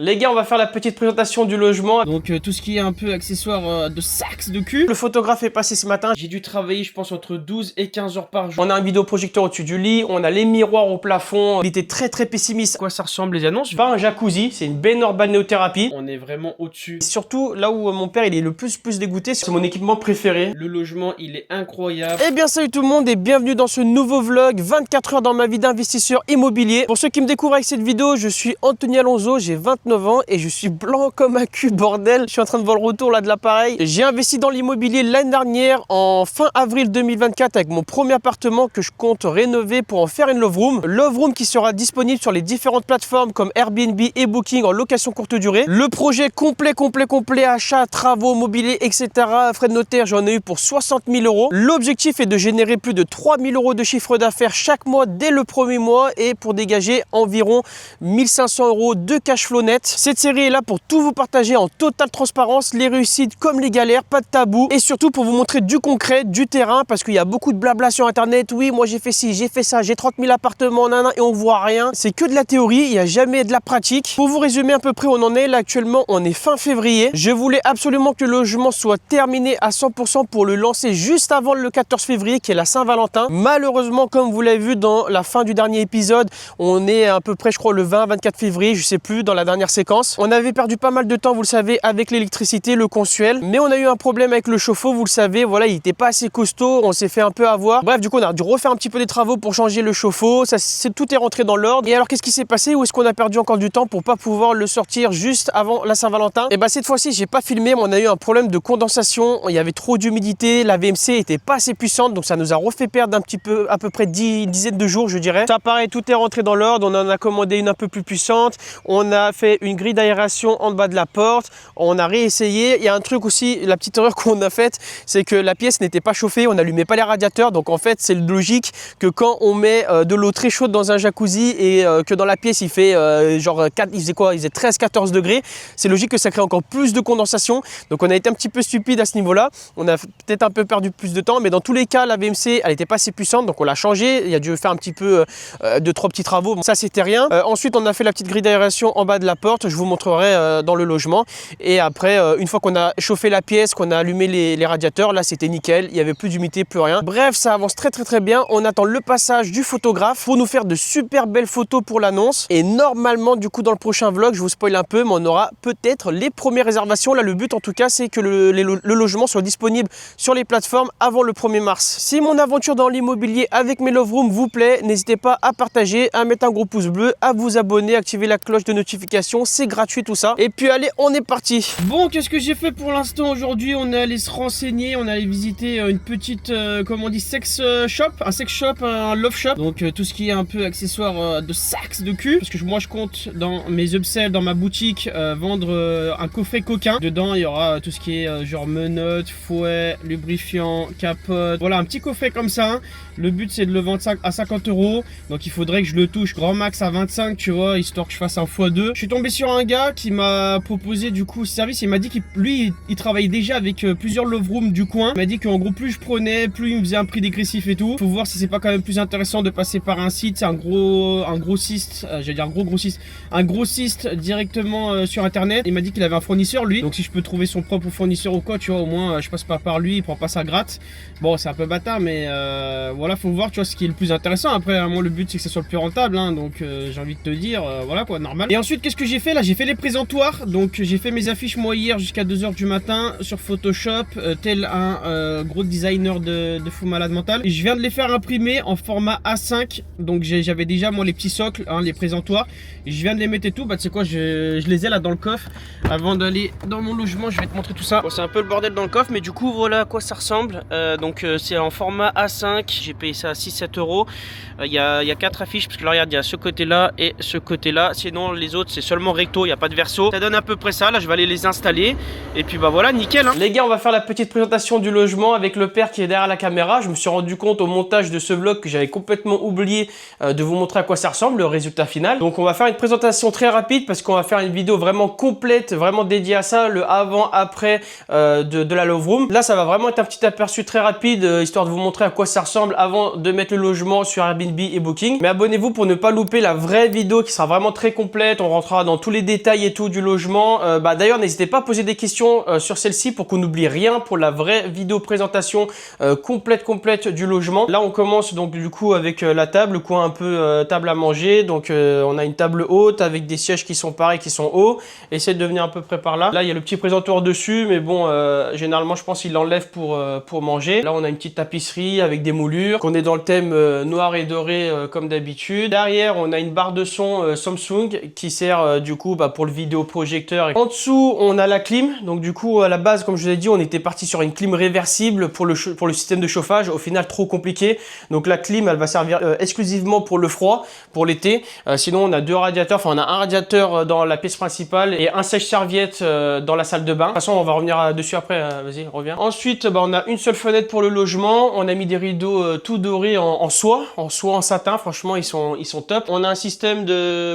Les gars, on va faire la petite présentation du logement. Donc tout ce qui est un peu accessoire de sax de cul. Le photographe est passé ce matin. J'ai dû travailler, je pense, entre 12 et 15 heures par jour. On a un vidéoprojecteur au-dessus du lit. On a les miroirs au plafond. Il était très pessimiste. À quoi ça ressemble les annonces? Pas un jacuzzi, c'est une baignoire balnéothérapie. On est vraiment au-dessus. Surtout là où mon père il est le plus dégoûté, c'est mon équipement préféré. Le logement, il est incroyable. Eh bien salut tout le monde et bienvenue dans ce nouveau vlog 24 heures dans ma vie d'investisseur immobilier. Pour ceux qui me découvrent avec cette vidéo, je suis Anthony Alonso, j'ai 29 ans et je suis blanc comme un cul, bordel. Je suis en train de voir le retour là de l'appareil. J'ai investi dans l'immobilier l'année dernière en fin avril 2024 avec mon premier appartement que je compte rénover pour en faire une love room. Love room qui sera disponible sur les différentes plateformes comme Airbnb et Booking en location courte durée. Le projet complet, achat, travaux, mobilier, etc. Frais de notaire, j'en ai eu pour 60 000 euros. L'objectif est de générer plus de 3 000 euros de chiffre d'affaires chaque mois dès le premier mois et pour dégager environ 1500 euros de cash flow net. Cette série est là pour tout vous partager en totale transparence, les réussites comme les galères, pas de tabou et surtout pour vous montrer du concret, du terrain parce qu'il y a beaucoup de blabla sur internet. Oui, moi j'ai fait ci, j'ai fait ça, j'ai 30 000 appartements, nanana, et on voit rien. C'est que de la théorie, il n'y a jamais de la pratique. Pour vous résumer à peu près où on en est, là actuellement on est fin février. Je voulais absolument que le logement soit terminé à 100% pour le lancer juste avant le 14 février qui est la Saint-Valentin. Malheureusement, comme vous l'avez vu dans la fin du dernier épisode, on est à peu près je crois le 20-24 février, je sais plus, dans la dernière séquence. On avait perdu pas mal de temps, vous le savez, avec l'électricité, le consuel, mais on a eu un problème avec le chauffe-eau, vous le savez, voilà, il n'était pas assez costaud, on s'est fait un peu avoir. Bref, du coup, on a dû refaire un petit peu des travaux pour changer le chauffe-eau, tout est rentré dans l'ordre. Et alors, qu'est-ce qui s'est passé? Où est-ce qu'on a perdu encore du temps pour pas pouvoir le sortir juste avant la Saint-Valentin? Et bah cette fois-ci, j'ai pas filmé, mais on a eu un problème de condensation, il y avait trop d'humidité, la VMC était pas assez puissante, donc ça nous a refait perdre un petit peu, à peu près une dizaine de jours, je dirais. Ça pareil, tout est rentré dans l'ordre, on en a commandé une un peu plus puissante, on a fait une grille d'aération en bas de la porte, on a réessayé. Il y a un truc aussi, la petite erreur qu'on a faite, c'est que la pièce n'était pas chauffée, on n'allumait pas les radiateurs, donc en fait c'est logique que quand on met de l'eau très chaude dans un jacuzzi et que dans la pièce il fait genre 4, il faisait quoi, il faisait 13-14 degrés, c'est logique que ça crée encore plus de condensation. Donc on a été un petit peu stupide à ce niveau là, on a peut-être un peu perdu plus de temps, mais dans tous les cas la VMC elle n'était pas assez puissante, donc on l'a changé. Il y a dû faire un petit peu 2-3 petits travaux, bon, ça c'était rien. Ensuite on a fait la petite grille d'aération en bas de la porte, je vous montrerai dans le logement. Et après une fois qu'on a chauffé la pièce, qu'on a allumé les radiateurs, là c'était nickel, il n'y avait plus d'humidité, plus rien. Bref, ça avance très bien. On attend le passage du photographe pour nous faire de super belles photos pour l'annonce. Et normalement du coup dans le prochain vlog, je vous spoil un peu, mais on aura peut-être les premières réservations. Là le but en tout cas c'est que le logement soit disponible sur les plateformes avant le 1er mars. Si mon aventure dans l'immobilier avec mes love rooms vous plaît, n'hésitez pas à partager, à mettre un gros pouce bleu, à vous abonner, activer la cloche de notification, c'est gratuit tout ça. Et puis allez, on est parti. Bon, qu'est-ce que j'ai fait pour l'instant aujourd'hui? On est allé se renseigner, on est allé visiter une petite, comment on dit, sex shop, un sex shop, un love shop. Donc tout ce qui est un peu accessoire de sax de cul. Parce que moi je compte dans mes upsells, dans ma boutique, vendre un coffret coquin. Dedans il y aura tout ce qui est genre menottes, fouet, lubrifiant, capote. Voilà, un petit coffret comme ça. Hein. Le but c'est de le vendre à 50 euros. Donc il faudrait que je le touche grand max à 25, tu vois, histoire que je fasse un x2. Je suis tombé sur un gars qui m'a proposé du coup ce service. Il m'a dit qu'il il travaillait déjà avec plusieurs love rooms du coin. Il m'a dit qu'en gros plus je prenais, plus il me faisait un prix dégressif et tout. Faut voir si c'est pas quand même plus intéressant de passer par un site. C'est un grossiste, j'allais dire un grossiste directement sur internet. Il m'a dit qu'il avait un fournisseur lui. Donc si je peux trouver son propre fournisseur ou quoi, tu vois, au moins je passe pas par lui, il prend pas ça gratte. Bon, c'est un peu bâtard, mais voilà, faut voir, tu vois, ce qui est le plus intéressant. Après, moi le but c'est que ça soit le plus rentable, hein, donc j'ai envie de te dire, voilà quoi, normal. Et ensuite, qu'est-ce que j'ai fait là? J'ai fait les présentoirs. Donc j'ai fait mes affiches moi hier jusqu'à 2 h du matin sur Photoshop, tel un gros designer de fou malade mental. Et je viens de les faire imprimer en format A5. Donc j'avais déjà moi les petits socles, hein, les présentoirs. Et je viens de les mettre et tout. Bah tu sais quoi, je les ai là dans le coffre. Avant d'aller dans mon logement, je vais te montrer tout ça. Bon, c'est un peu le bordel dans le coffre, mais du coup voilà à quoi ça ressemble. Donc c'est en format A5. J'ai payé ça à 6-7 euros. Il y a 4 affiches parce que là regarde, il y a ce côté là et ce côté là. Sinon les autres c'est seulement recto, il n'y a pas de verso. Ça donne à peu près ça. Là je vais aller les installer et puis bah voilà, nickel hein. Les gars, on va faire la petite présentation du logement avec le père qui est derrière la caméra. Je me suis rendu compte au montage de ce vlog que j'avais complètement oublié de vous montrer à quoi ça ressemble, le résultat final. Donc on va faire une présentation très rapide parce qu'on va faire une vidéo vraiment complète, vraiment dédiée à ça, le avant-après de la Love Room. Là, ça va vraiment être un petit aperçu très rapide, histoire de vous montrer à quoi ça ressemble avant de mettre le logement sur Airbnb et Booking. Mais abonnez-vous pour ne pas louper la vraie vidéo qui sera vraiment très complète. On rentrera dans tous les détails et tout du logement. D'ailleurs, n'hésitez pas à poser des questions sur celle-ci pour qu'on n'oublie rien pour la vraie vidéo présentation complète du logement. Là, on commence donc du coup avec la table, le coin un peu table à manger. Donc, on a une table haute avec des sièges qui sont pareils, qui sont hauts. Essayez de venir à peu près par là. Là, il y a le petit présentoir dessus, mais bon, généralement, je pense qu'il l'enlève pour manger. Là, on a une petite tapisserie avec des moulures. On est dans le thème noir et doré comme d'habitude. Derrière, on a une barre de son Samsung qui sert du coup pour le vidéoprojecteur. En dessous, on a la clim. Donc du coup, à la base, comme je vous l'ai dit, on était parti sur une clim réversible pour le système de chauffage. Au final, trop compliqué. Donc la clim, elle va servir exclusivement pour le froid, pour l'été. Sinon, on a deux radiateurs. Enfin, on a un radiateur dans la pièce principale et un sèche-serviette dans la salle de bain. De toute façon, on va revenir dessus après. Vas-y, reviens. Ensuite, on a une seule fenêtre pour le logement. On a mis des rideaux tout dorés en soie, en satin. Franchement, ils sont top. On a un système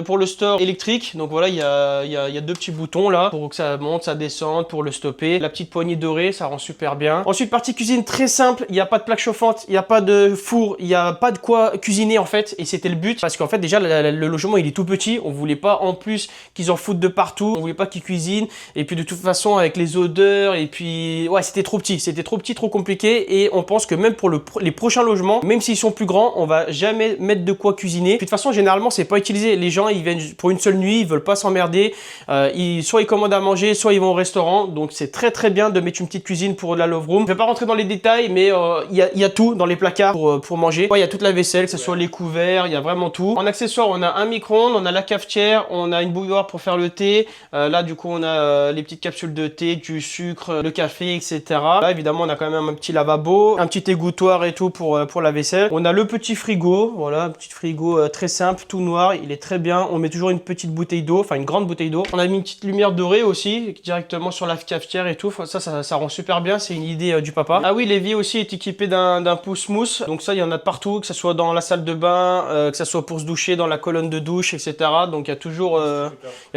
pour le store électrique. Donc voilà, il y a deux petits boutons là pour que ça monte, ça descende, pour le stopper. La petite poignée dorée, ça rend super bien. Ensuite, partie cuisine très simple. Il n'y a pas de plaque chauffante, il n'y a pas de four, il n'y a pas de quoi cuisiner en fait. Et c'était le but parce qu'en fait déjà le logement il est tout petit. On voulait pas en plus qu'ils en foutent de partout. On voulait pas qu'ils cuisinent. Et puis de toute façon avec les odeurs et puis ouais, c'était trop petit, trop compliqué. Et on pense que même pour les prochains logements, même s'ils sont plus grands, on va jamais mettre de quoi cuisiner. Puis de toute façon, généralement, c'est pas utilisé. Les gens, ils viennent pour une seule nuit, ils veulent pas s'emmerder. Soit ils commandent à manger, soit ils vont au restaurant. Donc c'est très bien de mettre une petite cuisine pour la Love Room. Je vais pas rentrer dans les détails, mais il y a tout dans les placards pour manger. Il y a toute la vaisselle, que ce soit les couverts, il y a vraiment tout. En accessoire, on a un micro-ondes, on a la cafetière, on a une bouilloire pour faire le thé. Là, du coup, on a les petites capsules de thé, du sucre, le café, etc. Là, évidemment, on a quand même un petit lavabo, un petit égouttoir et tout pour la vaisselle. On a le petit frigo, voilà, un petit frigo très simple, tout noir, il est très bien. On met toujours une petite bouteille d'eau, enfin une grande bouteille d'eau. On a mis une petite lumière dorée aussi, directement sur la cafetière et tout. Ça rend super bien, c'est une idée du papa. Ah oui, l'évier aussi est équipé d'un pouce-mousse. Donc ça, il y en a de partout, que ce soit dans la salle de bain, que ce soit pour se doucher dans la colonne de douche, etc. Donc il y a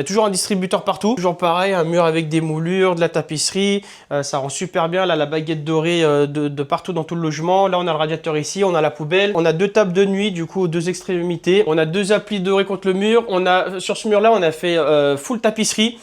toujours un distributeur partout. Toujours pareil, un mur avec des moulures, de la tapisserie. Ça rend super bien. Là, la baguette dorée de partout dans tout le logement. Là, on a le radiateur ici, on a la poubelle. On a deux tables de nuit, du coup, aux deux extrémités. On a deux applis dorés contre le mur. Sur ce mur-là, on a fait full tapisserie.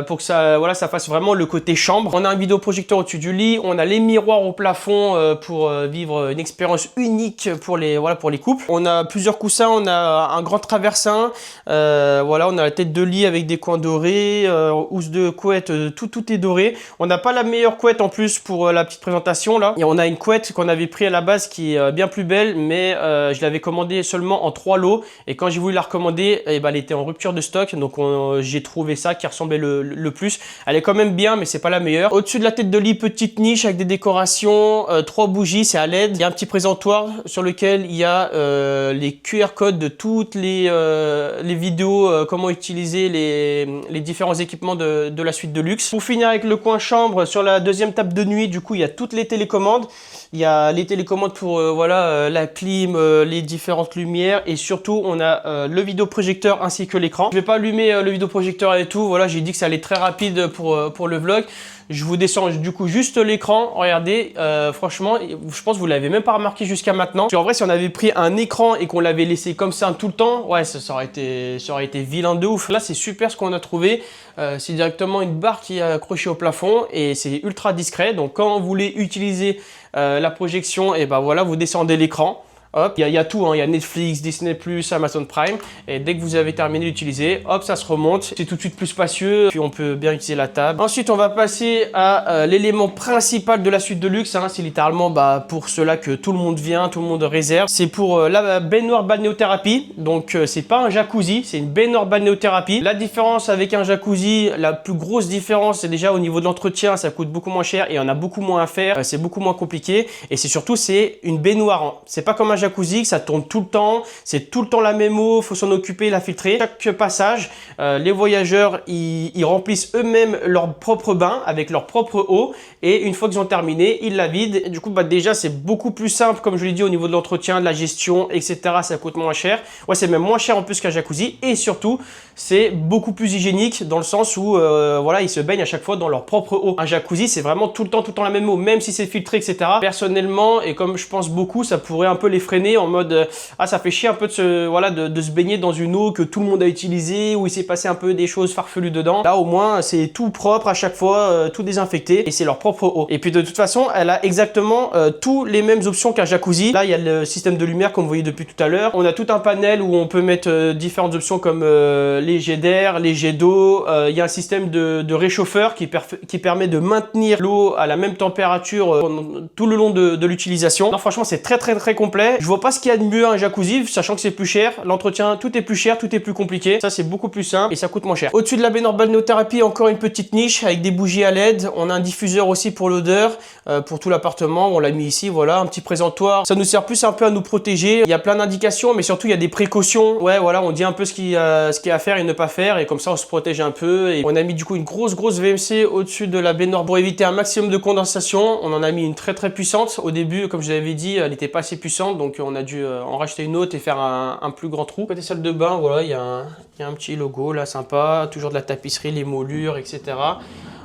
Pour que ça fasse vraiment le côté chambre. On a un vidéoprojecteur au-dessus du lit. On a les miroirs au plafond pour vivre une expérience unique pour les couples. On a plusieurs coussins. On a un grand traversin. On a la tête de lit avec des coins dorés, housse de couette, tout est doré. On n'a pas la meilleure couette en plus pour la petite présentation là. Et on a une couette qu'on avait pris à la base qui est bien plus belle, mais je l'avais commandée seulement en 3 lots. Et quand j'ai voulu la recommander, elle était en rupture de stock. Donc j'ai trouvé ça qui ressemblait le plus. Elle est quand même bien, mais c'est pas la meilleure. Au-dessus de la tête de lit, petite niche avec des décorations, 3 bougies, c'est à LED. Il y a un petit présentoir sur lequel il y a les QR codes de toutes les vidéos, comment utiliser les différents équipements de la suite de luxe. Pour finir avec le coin chambre, sur la deuxième table de nuit, du coup, il y a toutes les télécommandes. Il y a les télécommandes pour la clim, les différentes lumières et surtout on a le vidéoprojecteur ainsi que l'écran. Je vais pas allumer le vidéoprojecteur et tout, voilà, j'ai dit que ça allait très rapide pour le vlog. Je vous descends du coup juste l'écran. Regardez, franchement, je pense que vous l'avez même pas remarqué jusqu'à maintenant. Parce qu'en vrai, si on avait pris un écran et qu'on l'avait laissé comme ça tout le temps, ouais, ça aurait été vilain de ouf. Là, c'est super ce qu'on a trouvé. C'est directement une barre qui est accrochée au plafond et c'est ultra discret. Donc, quand vous voulez utiliser la projection, et ben voilà, vous descendez l'écran. Hop, il y a tout, hein. Il y a Netflix, Disney+, Amazon Prime. Et dès que vous avez terminé d'utiliser, hop, ça se remonte. C'est tout de suite plus spacieux. Puis on peut bien utiliser la table. Ensuite, on va passer à l'élément principal de la suite de luxe. Hein. C'est littéralement pour cela que tout le monde vient, tout le monde réserve. C'est pour la baignoire balnéothérapie. Donc, c'est pas un jacuzzi, c'est une baignoire balnéothérapie. La différence avec un jacuzzi, la plus grosse différence, c'est déjà au niveau de l'entretien. Ça coûte beaucoup moins cher et on a beaucoup moins à faire. C'est beaucoup moins compliqué. Et c'est surtout, c'est une baignoire. Hein. C'est pas comme un jacuzzi, que ça tourne tout le temps, c'est tout le temps la même eau, faut s'en occuper, la filtrer. Chaque passage, les voyageurs, ils remplissent eux-mêmes leur propre bain avec leur propre eau et une fois qu'ils ont terminé, ils la vident. Et du coup, bah, déjà, c'est beaucoup plus simple, comme je l'ai dit, au niveau de l'entretien, de la gestion, etc. Ça coûte moins cher. Ouais, c'est même moins cher en plus qu'un jacuzzi et surtout, c'est beaucoup plus hygiénique dans le sens où, voilà, ils se baignent à chaque fois dans leur propre eau. Un jacuzzi, c'est vraiment tout le temps la même eau, même si c'est filtré, etc. Personnellement, et comme je pense beaucoup, ça pourrait un peu les freiner en mode ah, ça fait chier un peu de se baigner dans une eau que tout le monde a utilisée, où il s'est passé un peu des choses farfelues dedans. Là, au moins, c'est tout propre à chaque fois, tout désinfecté, et c'est leur propre eau. Et puis de toute façon, elle a exactement tous les mêmes options qu'un jacuzzi. Là, il y a le système de lumière, comme vous voyez depuis tout à l'heure. On a tout un panel où on peut mettre différentes options comme les jets d'air, les jets d'eau. Il y a un système de réchauffeur qui permet de maintenir l'eau à la même température tout le long de l'utilisation. Franchement, c'est très complet. Je vois pas ce qu'il y a de mieux à un jacuzzi, sachant que c'est plus cher. L'entretien, tout est plus cher, tout est plus compliqué. Ça, c'est beaucoup plus simple et ça coûte moins cher. Au-dessus de la baignoire balnéothérapie, encore une petite niche avec des bougies à LED. On a un diffuseur aussi pour l'odeur, pour tout l'appartement. On l'a mis ici, voilà, un petit présentoir. Ça nous sert plus un peu à nous protéger. Il y a plein d'indications, mais surtout, il y a des précautions. Ouais, voilà, on dit un peu ce qu'il y a à faire et ne pas faire. Et comme ça, on se protège un peu. Et on a mis du coup une grosse VMC au-dessus de la baignoire pour éviter un maximum de condensation. On en a mis une très puissante. Au début, comme je vous l'avais dit, elle n'était pas assez puissante, donc on a dû en racheter une autre et faire un plus grand trou. Côté salle de bain, voilà, il y a un petit logo là, sympa, toujours de la tapisserie, les moulures, etc.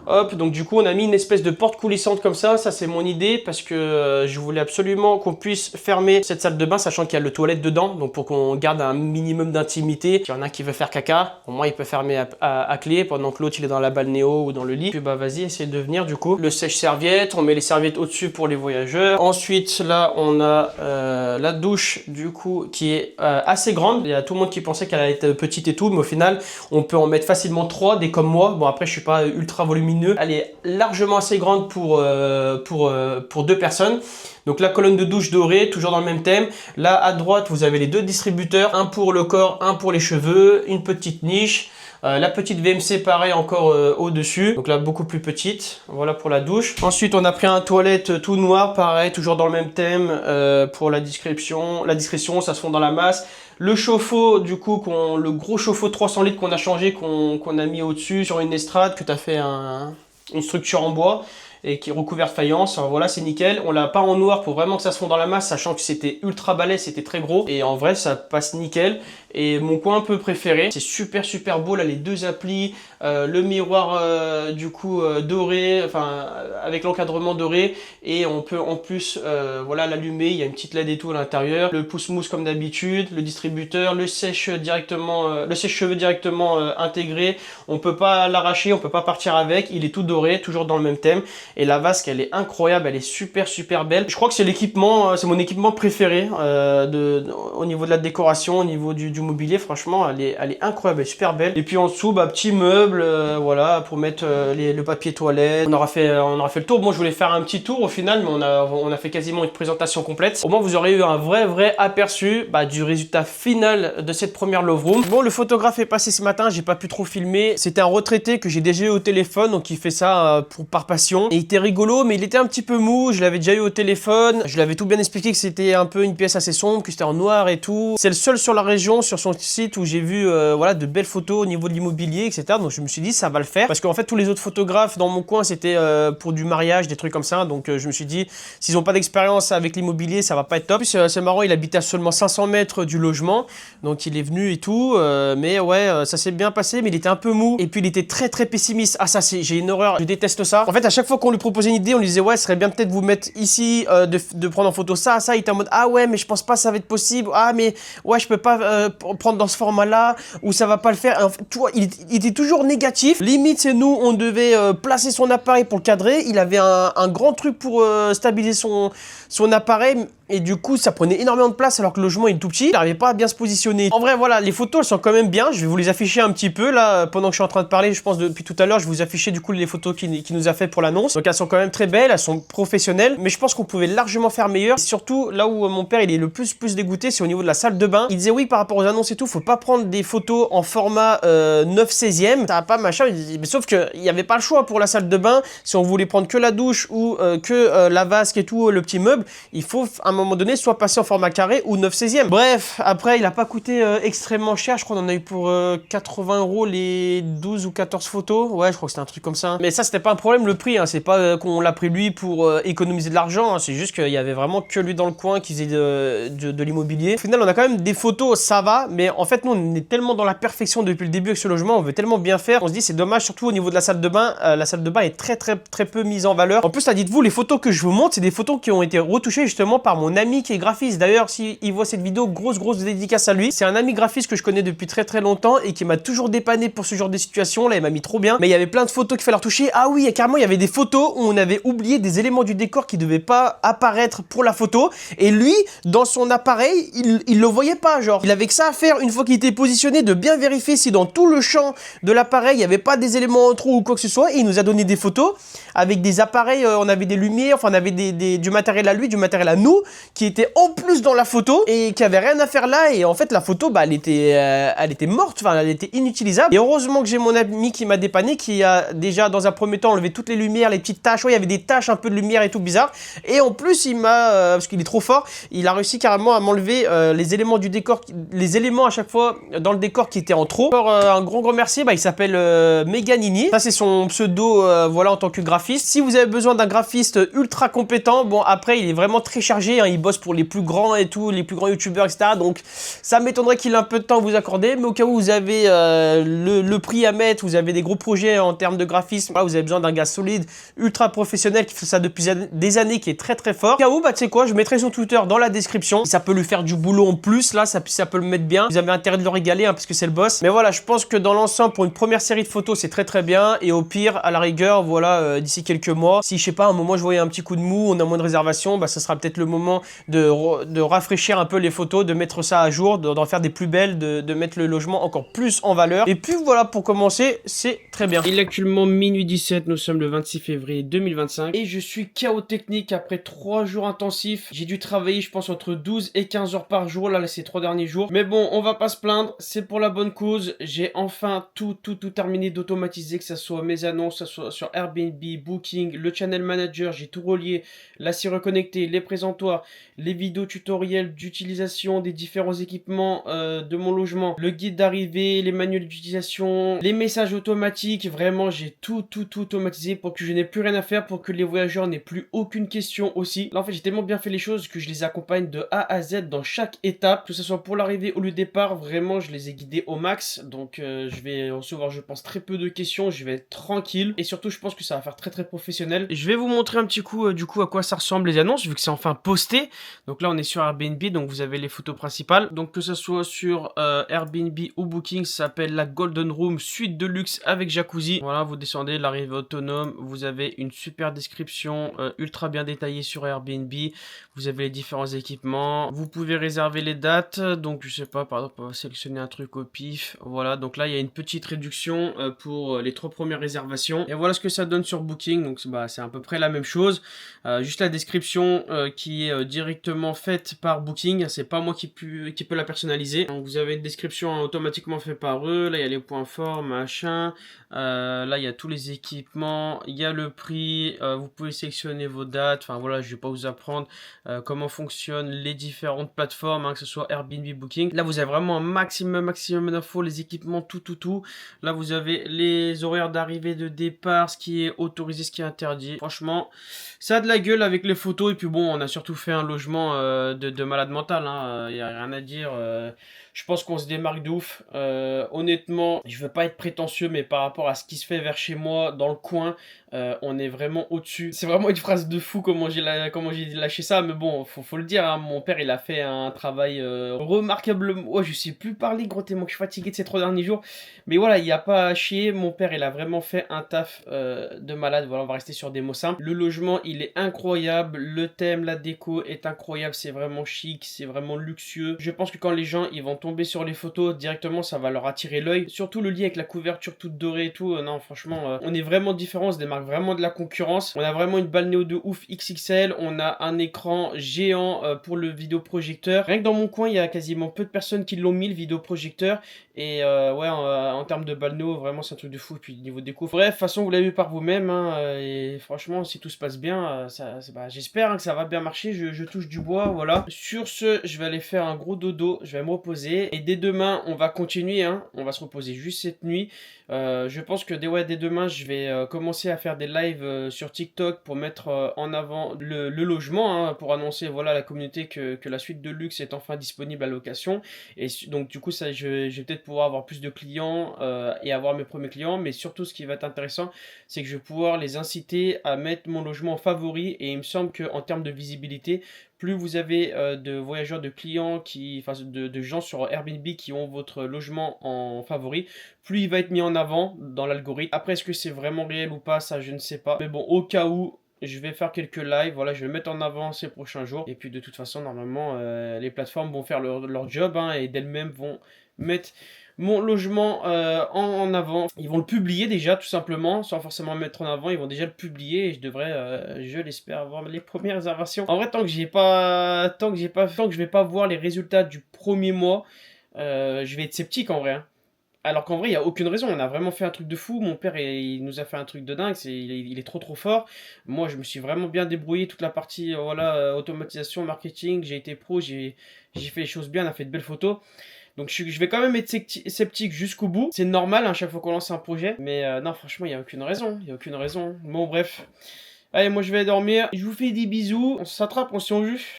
Hop, donc du coup on a mis une espèce de porte coulissante comme ça c'est mon idée parce que je voulais absolument qu'on puisse fermer cette salle de bain sachant qu'il y a le toilette dedans, donc pour qu'on garde un minimum d'intimité. S'il y en a qui veut faire caca, au moins il peut fermer à clé pendant que l'autre il est dans la balnéo ou dans le lit. Puis bah vas-y, essaye de venir du coup. Le sèche-serviette, on met les serviettes au-dessus pour les voyageurs. Ensuite là on a la douche du coup qui est assez grande. Il y a tout le monde qui pensait qu'elle allait être petite et tout, mais au final on peut en mettre facilement 3, des comme moi. Bon après je suis pas ultra volumineux. Elle est largement assez grande pour 2 personnes. Donc la colonne de douche dorée, toujours dans le même thème. Là à droite, vous avez les 2 distributeurs, un pour le corps, un pour les cheveux, une petite niche. La petite VMC pareil encore au-dessus, donc là beaucoup plus petite, voilà pour la douche. Ensuite on a pris un toilette tout noir, pareil, toujours dans le même thème pour la discrétion, ça se fond dans la masse. Le chauffe-eau, du coup, le gros chauffe-eau de 300 litres qu'on a changé, qu'on a mis au-dessus sur une estrade, que tu as fait une structure en bois et qui est recouverte de faïence. Alors voilà, c'est nickel. On l'a pas en noir pour vraiment que ça se fonde dans la masse, sachant que c'était ultra balèze, c'était très gros. Et en vrai, ça passe nickel. Et mon coin un peu préféré, c'est super beau là, les 2 applis, le miroir du coup doré, enfin avec l'encadrement doré, et on peut en plus voilà l'allumer. Il y a une petite LED et tout à l'intérieur, le pousse-mousse comme d'habitude, le distributeur, le sèche-cheveux directement intégré. On peut pas l'arracher, on peut pas partir avec. Il est tout doré, toujours dans le même thème. Et la vasque, elle est incroyable, elle est super belle. Je crois que c'est l'équipement, c'est mon équipement préféré au niveau de la décoration, au niveau du mobilier. Franchement, elle est incroyable, elle est super belle. Et puis en dessous, bah, petit meuble, voilà, pour mettre le papier toilette. On aura fait le tour. Bon, je voulais faire un petit tour au final, mais on a fait quasiment une présentation complète. Au moins, vous aurez eu un vrai aperçu du résultat final de cette première Love Room. Bon, le photographe est passé ce matin, j'ai pas pu trop filmer. C'était un retraité que j'ai déjà eu au téléphone, donc il fait ça par passion. Et il était rigolo, mais il était un petit peu mou. Je l'avais déjà eu au téléphone. Je l'avais tout bien expliqué que c'était un peu une pièce assez sombre, que c'était en noir et tout. C'est le seul sur la région, sur son site, où j'ai vu voilà, de belles photos au niveau de l'immobilier, etc. Donc je me suis dit, ça va le faire. Parce qu'en fait, tous les autres photographes dans mon coin, c'était pour du mariage, des trucs comme ça. Donc je me suis dit, s'ils n'ont pas d'expérience avec l'immobilier, ça va pas être top. C'est marrant, il habitait à seulement 500 mètres du logement. Donc il est venu et tout. Mais ouais, ça s'est bien passé, mais il était un peu mou. Et puis il était très pessimiste. Ah ça, j'ai une horreur. Je déteste ça. En fait, à chaque fois qu'on lui proposait une idée, on lui disait, ouais, ce serait bien peut-être vous mettre ici, de prendre en photo ça. Il était en mode, ah ouais, mais je pense pas ça va être possible. Ah mais ouais, je peux pas prendre dans ce format-là, ou ça va pas le faire. En fait, tu vois, il était toujours négatif. Limite, c'est nous, on devait placer son appareil pour le cadrer. Il avait un grand truc pour stabiliser son appareil. Et du coup, ça prenait énormément de place alors que le logement est tout petit. Il n'arrivait pas à bien se positionner. En vrai, voilà, les photos, elles sont quand même bien. Je vais vous les afficher un petit peu là, pendant que je suis en train de parler. Je pense depuis tout à l'heure, je vous affichais du coup les photos qu'il nous a fait pour l'annonce. Donc elles sont quand même très belles, elles sont professionnelles. Mais je pense qu'on pouvait largement faire meilleur. Et surtout, là où mon père il est le plus dégoûté, c'est au niveau de la salle de bain. Il disait oui, par rapport aux annonces et tout, faut pas prendre des photos en format 9/16e. T'as pas machin. Mais sauf qu'il n'y avait pas le choix pour la salle de bain. Si on voulait prendre que la douche ou que la vasque et tout, le petit meuble, il faut un moment donné soit passé en format carré ou 9/16e. Bref, après il a pas coûté extrêmement cher, je crois qu'on en a eu pour 80 € les 12 ou 14 photos. Ouais, je crois que c'était un truc comme ça. Mais ça c'était pas un problème le prix, hein. C'est pas qu'on l'a pris lui pour économiser de l'argent, hein. C'est juste qu'il y avait vraiment que lui dans le coin qui faisait de l'immobilier. Au final on a quand même des photos, ça va, mais en fait nous on est tellement dans la perfection depuis le début avec ce logement, on veut tellement bien faire, on se dit c'est dommage, surtout au niveau de la salle de bain. La salle de bain est très peu mise en valeur. En plus là, dites-vous, les photos que je vous montre, c'est des photos qui ont été retouchées justement par mon ami qui est graphiste. D'ailleurs, s'il voit cette vidéo, grosse dédicace à lui. C'est un ami graphiste que je connais depuis très longtemps et qui m'a toujours dépanné pour ce genre de situation. Là, il m'a mis trop bien. Mais il y avait plein de photos qu'il fallait retoucher. Ah oui, et carrément, il y avait des photos où on avait oublié des éléments du décor qui ne devaient pas apparaître pour la photo. Et lui, dans son appareil, il le voyait pas, genre. Il avait que ça à faire une fois qu'il était positionné, de bien vérifier si dans tout le champ de l'appareil, il n'y avait pas des éléments en trop ou quoi que ce soit. Et il nous a donné des photos avec des appareils, on avait des lumières, enfin on avait du matériel à lui, du matériel à nous, qui était en plus dans la photo et qui avait rien à faire là. Et en fait la photo, bah, elle était morte, enfin elle était inutilisable. Et heureusement que j'ai mon ami qui m'a dépanné, qui a déjà dans un premier temps enlevé toutes les lumières, les petites taches. Ouais, il y avait des taches un peu de lumière et tout bizarre. Et en plus il m'a, parce qu'il est trop fort, il a réussi carrément à m'enlever les éléments du décor, les éléments à chaque fois dans le décor qui étaient en trop. Alors, un grand merci, bah, il s'appelle Meganini. Ça c'est son pseudo, voilà, en tant que graphiste. Si vous avez besoin d'un graphiste ultra compétent, bon après il est vraiment très chargé, hein, il bosse pour les plus grands et tout, les plus grands youtubeurs, etc. Donc ça m'étonnerait qu'il ait un peu de temps à vous accorder, mais au cas où vous avez le prix à mettre, vous avez des gros projets en termes de graphisme, voilà, vous avez besoin d'un gars solide, ultra professionnel, qui fait ça depuis des années, qui est très fort. Au cas où, bah tu sais quoi, je mettrai son Twitter dans la description. Ça peut lui faire du boulot en plus, là, ça peut le mettre bien. Vous avez intérêt de le régaler, hein, parce que c'est le boss. Mais voilà, je pense que dans l'ensemble, pour une première série de photos, c'est très bien. Et au pire, à la rigueur, voilà, d'ici quelques mois, si je sais pas, à un moment je voyais un petit coup de mou, on a moins de réservations, bah ça sera peut-être le moment de rafraîchir un peu les photos, de mettre ça à jour, d'en faire des plus belles, de mettre le logement encore plus en valeur. Et puis voilà, pour commencer, c'est très bien. Il est actuellement minuit 17, nous sommes le 26 février 2025 et je suis KO technique après 3 jours intensifs. J'ai dû travailler, je pense, entre 12 et 15 heures par jour, là, ces 3 derniers jours. Mais bon, on va pas se plaindre, c'est pour la bonne cause. J'ai enfin tout terminé d'automatiser, que ça soit mes annonces, que ça soit sur Airbnb, Booking, le channel manager, j'ai tout relié, la Siri reconnectée, les présentoirs, les vidéos tutoriels d'utilisation des différents équipements de mon logement, le guide d'arrivée, les manuels d'utilisation, les messages automatiques. Vraiment, j'ai tout automatisé pour que je n'ai plus rien à faire, pour que les voyageurs n'aient plus aucune question aussi. Là, en fait, j'ai tellement bien fait les choses que je les accompagne de A à Z dans chaque étape, que ce soit pour l'arrivée ou le départ. Vraiment, je les ai guidés au max. Donc, je vais recevoir, je pense, très peu de questions. Je vais être tranquille. Et surtout, je pense que ça va faire très professionnel. Je vais vous montrer un petit coup, du coup, à quoi ça ressemble les annonces, vu que c'est enfin posté. Donc là, on est sur Airbnb, donc vous avez les photos principales. Donc, que ce soit sur Airbnb ou Booking, ça s'appelle la Golden Room suite de luxe avec jacuzzi. Voilà, vous descendez, l'arrivée autonome. Vous avez une super description ultra bien détaillée sur Airbnb. Vous avez les différents équipements. Vous pouvez réserver les dates. Donc, je sais pas, par exemple, on va sélectionner un truc au pif. Voilà, donc là, il y a une petite réduction pour les 3 premières réservations. Et voilà ce que ça donne sur Booking. Donc, bah, c'est à peu près la même chose. Juste la description qui est directement faite par Booking. C'est pas moi qui peut la personnaliser. Donc, vous avez une description automatiquement faite par eux. Là, il y a les points forts, machin. Là, il y a tous les équipements. Il y a le prix. Vous pouvez sélectionner vos dates. Enfin, voilà, je vais pas vous apprendre comment fonctionnent les différentes plateformes, hein, que ce soit Airbnb, Booking. Là, vous avez vraiment un maximum d'infos, les équipements, tout. Là, vous avez les horaires d'arrivée, de départ, ce qui est autorisé, ce qui est interdit. Franchement, ça a de la gueule avec les photos. Et puis bon, on a surtout fait un logement de malade mental, hein. Y a rien à dire. Je pense qu'on se démarque de ouf. Honnêtement, je veux pas être prétentieux, mais par rapport à ce qui se fait vers chez moi, dans le coin, on est vraiment au-dessus. C'est vraiment une phrase de fou comment j'ai lâché ça, mais bon, faut le dire, hein, mon père il a fait un travail remarquablement... Ouais, je sais plus parler gros, tellement que je suis fatigué de ces 3 derniers jours. Mais voilà, il n'y a pas à chier, mon père il a vraiment fait un taf de malade. Voilà, on va rester sur des mots simples. Le logement il est incroyable, le thème, la déco est incroyable, c'est vraiment chic, c'est vraiment luxueux. Je pense que quand les gens ils vont tomber sur les photos, directement ça va leur attirer l'œil. Surtout le lit avec la couverture toute dorée et tout, non franchement, on est vraiment différents, on se démarque vraiment de la concurrence. On a vraiment une balle néo de ouf XXL, on a un écran géant pour le vidéoprojecteur. Rien que dans mon coin, il y a quasiment peu de personnes qui l'ont mis, le vidéoprojecteur. Et ouais, en termes de balle néo, vraiment c'est un truc de fou. Et puis niveau déco, bref, de toute façon vous l'avez vu par vous-même, hein, et franchement si tout se passe bien, bah, j'espère, hein, que ça va bien marcher. je touche du bois, voilà. Sur ce, je vais aller faire un gros dodo, je vais me reposer. Et dès demain, on va continuer, hein. On va se reposer juste cette nuit. Je pense que dès demain, je vais commencer à faire des lives sur TikTok pour mettre en avant le logement, hein, pour annoncer voilà, à la communauté que la suite de luxe est enfin disponible à location. Et donc du coup, ça, je vais peut-être pouvoir avoir plus de clients et avoir mes premiers clients. Mais surtout, ce qui va être intéressant, c'est que je vais pouvoir les inciter à mettre mon logement en favori. Et il me semble qu'en termes de visibilité, plus vous avez de voyageurs, de clients, de gens sur Airbnb qui ont votre logement en favori, plus il va être mis en avant dans l'algorithme. Après, est-ce que c'est vraiment réel ou pas, ça je ne sais pas. Mais bon, au cas où, je vais faire quelques lives, voilà, je vais mettre en avant ces prochains jours. Et puis de toute façon, normalement, les plateformes vont faire leur job, hein, et d'elles-mêmes vont mettre mon logement en avant. Ils vont le publier déjà, tout simplement, sans forcément le mettre en avant. Ils vont déjà le publier et je devrais, je l'espère, avoir les premières réservations. En vrai, tant que je vais pas voir les résultats du premier mois, je vais être sceptique en vrai, hein. Alors qu'en vrai, il n'y a aucune raison. On a vraiment fait un truc de fou. Mon père, il nous a fait un truc de dingue. Il est trop trop fort. Moi, je me suis vraiment bien débrouillé. Toute la partie voilà, automatisation, marketing. J'ai été pro. J'ai fait les choses bien. On a fait de belles photos. Donc je vais quand même être sceptique jusqu'au bout. C'est normal, hein, chaque fois qu'on lance un projet. Mais non, franchement, il n'y a aucune raison. Il n'y a aucune raison. Bon, bref. Allez, moi, je vais dormir. Je vous fais des bisous. On s'attrape, on se tient au jus.